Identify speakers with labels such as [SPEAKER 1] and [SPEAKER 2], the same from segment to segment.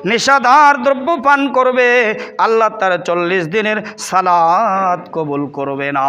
[SPEAKER 1] নেশাদার দ্রব্য পান করবে, আল্লাহ তার 40 দিনের সালাত কবুল করবে না।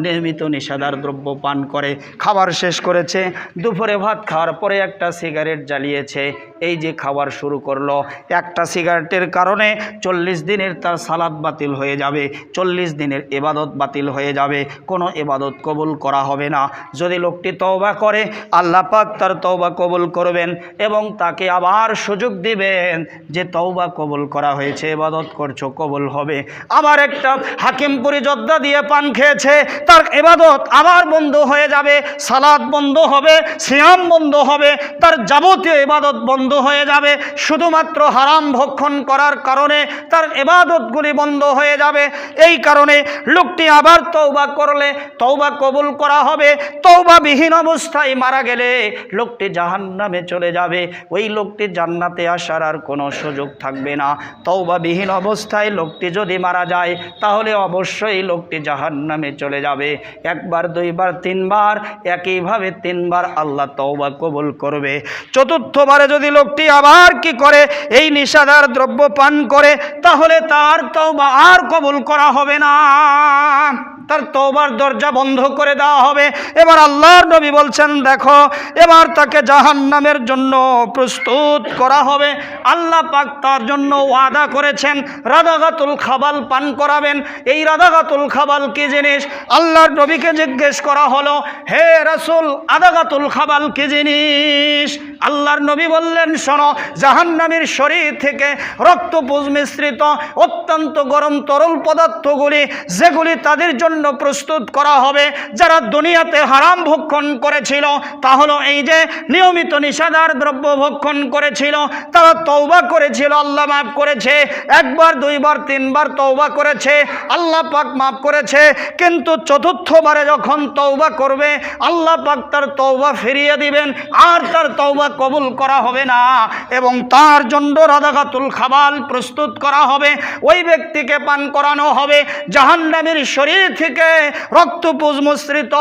[SPEAKER 1] নিয়মিত নেশাদার দ্রব্য পান করে, খাবার শেষ করেছে, দুপুরে ভাত খাওয়ার পরে একটা সিগারেট জ্বালিয়েছে, এই যে খাবার শুরু করলো, একটা সিগারেটের কারণে 40 দিনের তার সালাত বাতিল হয়ে যাবে, 40 দিনের ইবাদত বাতিল হয়ে যাবে, কোনো ইবাদত কবুল করা হবে না। যদি লোকটি তওবা করে, আল্লাহ পাক তার তওবা কবুল করবেন এবং তাকে আবার সুযোগ দিবেন যে তওবা কবুল করা হয়েছে, ইবাদত করছো, কবুল হবে। আবার একটা হাকিমপুরি জর্দা দিয়ে পান খেয়েছে, তার ইবাদত আবার বন্ধ হয়ে যাবে, সালাত বন্ধ হবে, সিয়াম বন্ধ হবে, তার যাবতীয় ইবাদত বন্ধ হয়ে যাবে। শুধুমাত্র হারাম ভক্ষণ করার কারণে তার ইবাদতগুলি বন্ধ হয়ে যাবে। এই কারণে লোকটি আবার তওবা করলে তওবা কবুল করা হবে। তওবাবিহীন অবস্থায় মারা গেলে লোকটি জাহান্নামে চলে যাবে, ওই লোকটি জান্নাতে আসার আর কোনো সুযোগ থাকবে না। তওবাবিহীন অবস্থায় লোকটি যদি মারা যায় তাহলে অবশ্যই লোকটি জাহান্নামে চলে যাবে। একবার, দুইবার, তিনবার, একইভাবে 3 বার আল্লাহ তওবা কবুল করবে। চতুর্থবারে যদি লোকটি আবার কি করে, এই নেশাদার দ্রব্য পান করে, তাহলে তার তওবা আর কবুল করা হবে না, তার তওবার দরজা বন্ধ করে দেওয়া হবে। এবার আল্লাহর নবী বলছেন, দেখো এবার তাকে জাহান্নামের জন্য প্রস্তুত করা হবে। আল্লাহ পাক তার জন্য ওয়াদা করেছেন রাদাগাতুল খাবাল পান করাবেন। এই রাদাগাতুল খাবাল কি জিনিস? আল্লাহর নবীকে জিজ্ঞেস করা হলো, হে রাসূল, আদাগাতুল খাবাল কি জিনিস? আল্লাহর নবী বললেন, শোনো, জাহান্নামীর শরীর থেকে রক্তপুঞ্জ মিশ্রিত অত্যন্ত গরম তরল পদার্থগুলি, যেগুলি তাদের জন্য প্রস্তুত করা হবে যারা দুনিয়াতে হারাম ভক্ষণ করেছিল, তা হলো এই যে নিয়মিত নেশাদার দ্রব্য ভক্ষণ করেছিল, তারা তওবা করেছিল, আল্লাহ মাফ করেছে, একবার, দুইবার, 3 বার তওবা করেছে, আল্লাহ পাক মাফ করেছে। কিন্তু চতুর্থবারে যখন তওবা করবে, আল্লাহ পাক তার তওবা ফিরিয়ে দিবেন, আর তার তওবা কবুল করা হবে না এবং তার জন্য রাদাগাতুল খাবাল প্রস্তুত করা হবে। ওই ব্যক্তিকে পান করানো হবে জাহান্নামের শরীর থেকে রক্তপুঞ্জ মিশ্রিত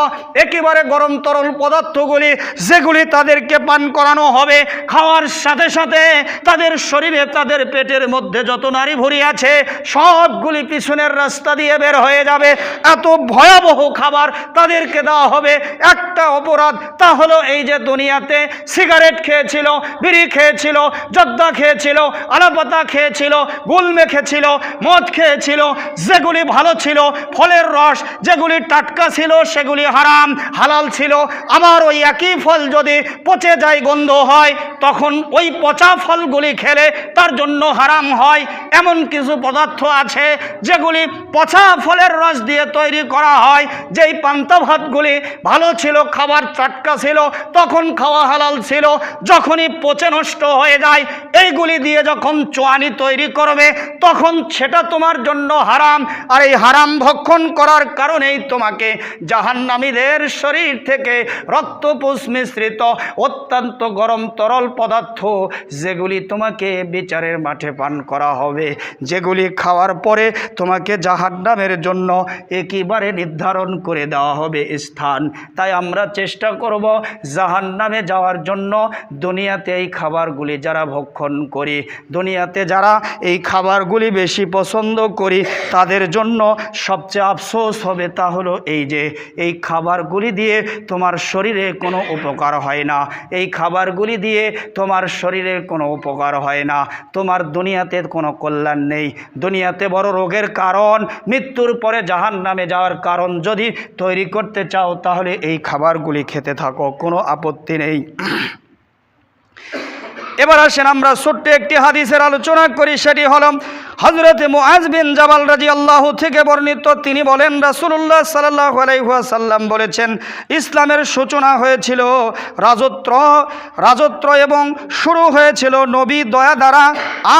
[SPEAKER 1] একেবারে গরম তরল পদার্থগুলি, যেগুলি তাদেরকে পান করানো হবে। খাওয়ার সাথে সাথে তাদের শরীরে, তাদের পেটের মধ্যে যত নাড়ি ভুঁড়ি আছে সবগুলি পিছনের রাস্তা দিয়ে বের হয়ে যাবে। এত ভয়াবহ খাবার তাদেরকে দেওয়া হবে। একটা অপরাধ, তা হলো এই যে দুনিয়াতে সিগারেট খেয়েছিল, বিড়ি খেয়েছিল, জর্দা খেয়েছিল, আলাপাতা খেয়েছিল, গুল মেখেছিল, মদ খেয়েছিল, যেগুলি ভালো ছিল, ফলের রস যেগুলি টাটকা ছিল সেগুলি হারাম, হালাল ছিল। আবার ওই একই ফল যদি পচে যায়, গন্ধ হয়, তখন ওই পচা ফলগুলি খেলে তার জন্য হারাম হয়। এমন কিছু পদার্থ আছে যেগুলি পচা ফলের রস দিয়ে তৈরি করা হয়। যেই পান্তা ভাতগুলি ভালো ছিল, খাবার টাটকা ছিল, তখন খাওয়া হালাল ছিল, যখনই পচে নষ্ট হয়ে যায়, এইগুলি দিয়ে যখন চোয়ানি তৈরি করবে তখন সেটা তোমার জন্য হারাম। আর এই হারাম ভক্ষণ করার কারণেই তোমাকে জাহান্নামীদের শরীর থেকে রক্তপুঞ্জ মিশ্রিত অত্যন্ত গরম তরল পদার্থ, যেগুলি তোমাকে বিচারের মাঠে পান করা হবে, যেগুলি খাওয়ার পরে তোমাকে জাহান্নামের জন্য একেবারে নির্ধারণ করে দেওয়া হবে স্থান। তাই আমরা চেষ্টা করব জাহান্নামে যাওয়ার জন্য। দুনিয়াতে এই খাবারগুলি যারা ভক্ষণ করি, দুনিয়াতে যারা এই খাবারগুলি বেশি পছন্দ করি, তাদের জন্য সবচেয়ে আফসোস হবে, তা হলো এই যে এই খাবারগুলি দিয়ে তোমার শরীরে কোনো উপকার হয় না, এই খাবারগুলি দিয়ে তোমার শরীরের কোনো উপকার হয় না, তোমার দুনিয়াতে কোনো কল্যাণ নেই। দুনিয়াতে বড় রোগের কারণ, মৃত্যুর পরে জাহান্নামে যাওয়ার কারণ যদি তৈরি করতে চাও, তাহলে এই খাবারগুলি খেতে থাকো, কোনো আপত্তি নেই। এবার আসেন আমরা ছোট্ট একটি হাদিসের আলোচনা করি। সেটি হল হযরতে মুআজ বিন জাবাল রাদিয়াল্লাহু থেকে বর্ণিত। তিনি বলেন, রাসূলুল্লাহ সাল্লাল্লাহু আলাইহি ওয়াসাল্লাম বলেছেন, ইসলামের সূচনা হয়েছিল রাজত্ব এবং শুরু হয়েছিল নবী দয়া দ্বারা,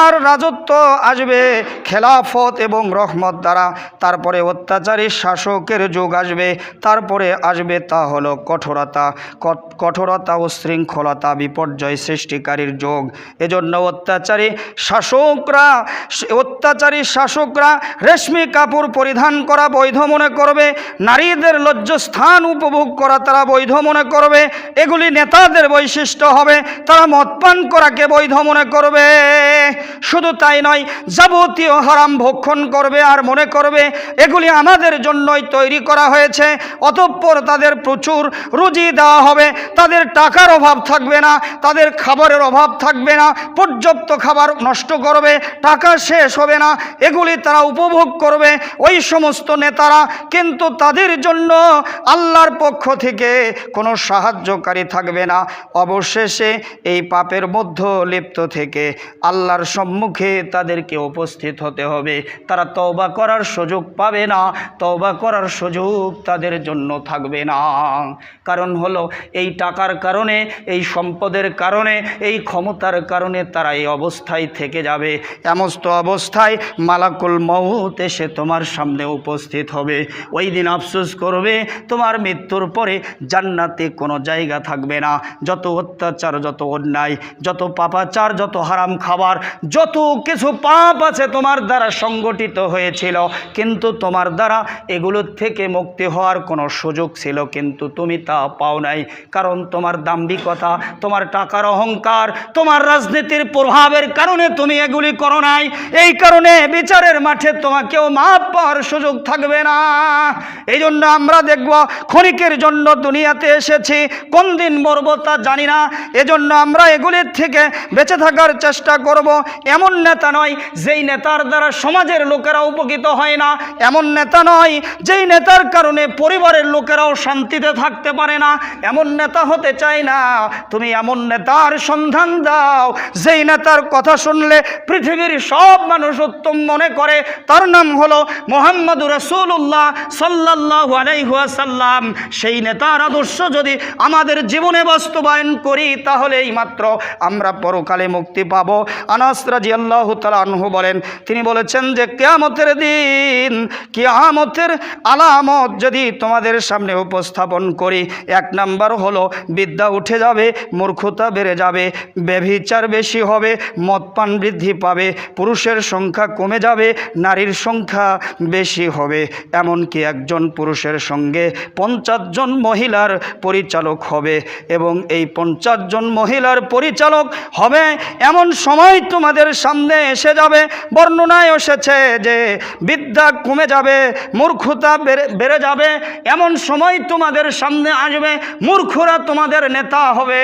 [SPEAKER 1] আর রাজত্ব আসবে খেলাফত এবং রহমত দ্বারা। তারপরে অত্যাচারী শাসকের যুগ আসবে, তারপরে আসবে তা হলো কঠোরতা ও শৃঙ্খলতা, বিপর্যয় সৃষ্টিকারীর যুগ। এজন্য অত্যাচারী শাসকরা অত্যাচারী শাসকরা রেশমি কাপড় পরিধান করা বৈধ মনে করবে, নারীদের লজ্জাস্থান উপভোগ করা তারা বৈধ মনে করবে, এগুলি নেতাদের বৈশিষ্ট্য হবে। তারা মদ পান করাকে বৈধ মনে করবে। শুধু তাই নয়, যাবতীয় হারাম ভক্ষণ করবে আর মনে করবে এগুলি আমাদের জন্যই তৈরি করা হয়েছে। অতঃপর তাদের প্রচুর রুজি দেওয়া হবে, তাদের টাকার অভাব থাকবে না, তাদের খাবারের অভাব থাকবে না, পর্যাপ্ত খাবার নষ্ট করবে, টাকা শেষ হবে না, এগুলি তারা উপভোগ করবে ওই সমস্ত নেতারা। কিন্তু তাদের জন্য আল্লাহর পক্ষ থেকে কোনো সাহায্যকারী থাকবে না। অবশেষে এই পাপের মধ্যে লিপ্ত থেকে আল্লাহর সম্মুখে তাদেরকে উপস্থিত হতে হবে। তারা তওবা করার সুযোগ পাবে না, তওবা করার সুযোগ তাদের জন্য থাকবে না। কারণ হলো এই টাকার কারণে, এই সম্পদের কারণে, এই ক্ষমতার কারণে তারা এই অবস্থায় থেকে যাবে। এমস্ত অবস্থায় মালাকুল মউত এসে তোমার সামনে উপস্থিত হবে। ওই দিন আফসোস করবে, তোমার মৃত্যুর পরে জান্নাতে কোনো জায়গা থাকবে না। যত অত্যাচার, যত অন্যায়, যত পাপাচার, যত হারাম খাবার, যত কিছু পাপ আছে তোমার দ্বারা সংগঠিত হয়েছিল, কিন্তু তোমার দ্বারা এগুলোর থেকে মুক্তি হওয়ার কোনো সুযোগ ছিল, কিন্তু তুমি তা পাও নাই। কারণ তোমার দাম্ভিকতা, তোমার টাকার অহংকার, তোমার রাজনীতির প্রভাবের কারণে তুমি এগুলি করো নাই। এই কারণে বিচারের মাঠে তোমাকেও মাপ পাওয়ার সুযোগ থাকবে না। এই জন্য আমরা দেখব ক্ষণিকের জন্য দুনিয়াতে এসেছি, কোন দিন মরবো তা জানি না। এজন্য আমরা এগুলির থেকে বেঁচে থাকার চেষ্টা করব। এমন নেতা নয় যেই নেতার দ্বারা সমাজের লোকেরা উপকৃত হয় না, এমন নেতা নয় যেই নেতার কারণে পরিবারের লোকেরাও শান্তিতে থাকতে পারে না, এমন নেতা হতে চাই না। তুমি এমন নেতার সন্ধান দাও যেই নেতার কথা শুনলে পৃথিবীর সব মানুষ উত্তম মনে করে। তার নাম হলো মুহাম্মদুর রাসূলুল্লাহ সাল্লাল্লাহু আলাইহি ওয়াসাল্লাম। সেই নেতার আদর্শ যদি আমাদের জীবনে বাস্তবায়ন করি তাহলেই মাত্র আমরা পরকালে মুক্তি পাব। আনাস রাদিয়াল্লাহু তাআলা আনহু বলেন, তিনি বলেছেন যে কিয়ামতের দিন, কিয়ামতের আলামত যদি তোমাদের সামনে উপস্থাপন করি, এক নাম্বার হলো বিদ্যা উঠে যাবে, মূর্খতা বেড়ে যাবে, ব্যভিচার বেশি হবে, মদপান বৃদ্ধি পাবে, পুরুষের সংখ্যা কমে যাবে, নারীর সংখ্যা বেশি হবে। এমনকি একজন পুরুষের সঙ্গে 50 জন মহিলার পরিচালক হবে, এবং এই 50 জন মহিলার পরিচালক হবে এমন সময় তোমাদের সামনে এসে যাবে। বর্ণনায় এসেছে যে বিদ্যা কমে যাবে, মূর্খতা বেড়ে যাবে, এমন সময় তোমাদের সামনে আসবে, মূর্খরা তোমাদের নেতা হবে।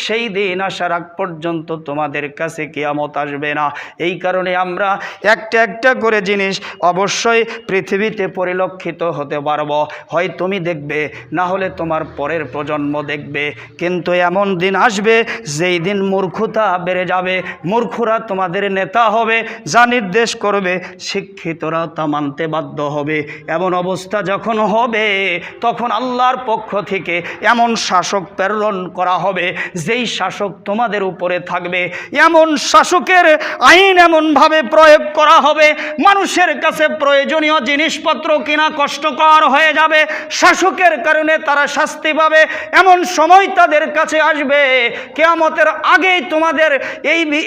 [SPEAKER 1] সেই দিন আসার আগ পর্যন্ত তোমাদের কাছে কিয়ামত আসবে না। এই কারণে আমরা একটা একটা করে জিনিস অবশ্যই পৃথিবীতে পরিলক্ষিত হতে পারবো। হয় তুমি দেখবে, না হলে তোমার পরের প্রজন্ম দেখবে। কিন্তু এমন দিন আসবে যেই দিন মূর্খতা বেড়ে যাবে, মূর্খরা তোমাদের নেতা হবে, যা নির্দেশ করবে শিক্ষিতরা তা মানতে বাধ্য হবে। এমন অবস্থা যখন হবে তখন আল্লাহর পক্ষ থেকে এমন শাসক প্রেরণ করা হবে যেই শাসক তোমাদের উপরে থাকবে। এমন শাসকের আইন এমনভাবে প্রয়োগ করা হবে মানুষের কাছে প্রয়োজনীয় জিনিসপত্র কিনা কষ্টকর হয়ে যাবে। শাসকের কারণে তারা শাস্তি পাবে। এমন সময় তাদের কাছে আসবে, কিয়ামতের আগেই তোমাদের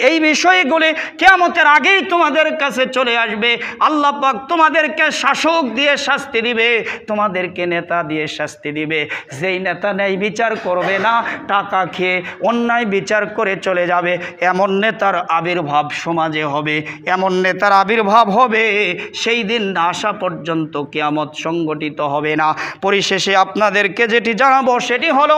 [SPEAKER 1] এই বিষয়গুলি কিয়ামতের আগেই তোমাদের কাছে চলে আসবে। আল্লাহ পাক তোমাদেরকে শাসক দিয়ে শাস্তি দিবে, তোমাদেরকে নেতা দিয়ে শাস্তি দিবে। যেই নেতা ন্যায় বিচার করবে না, টাকা খেয়ে অন্যায় বিচার করে চলে যাবে, এমন নেতার আবির্ভাব সমাজে হবে, এমন নেতার আবির্ভাব হবে। সেই দিন না আসা পর্যন্ত কিয়ামত সংগঠিত হবে না। পরিশেষে আপনাদেরকে যেটি জানাবো সেটি হলো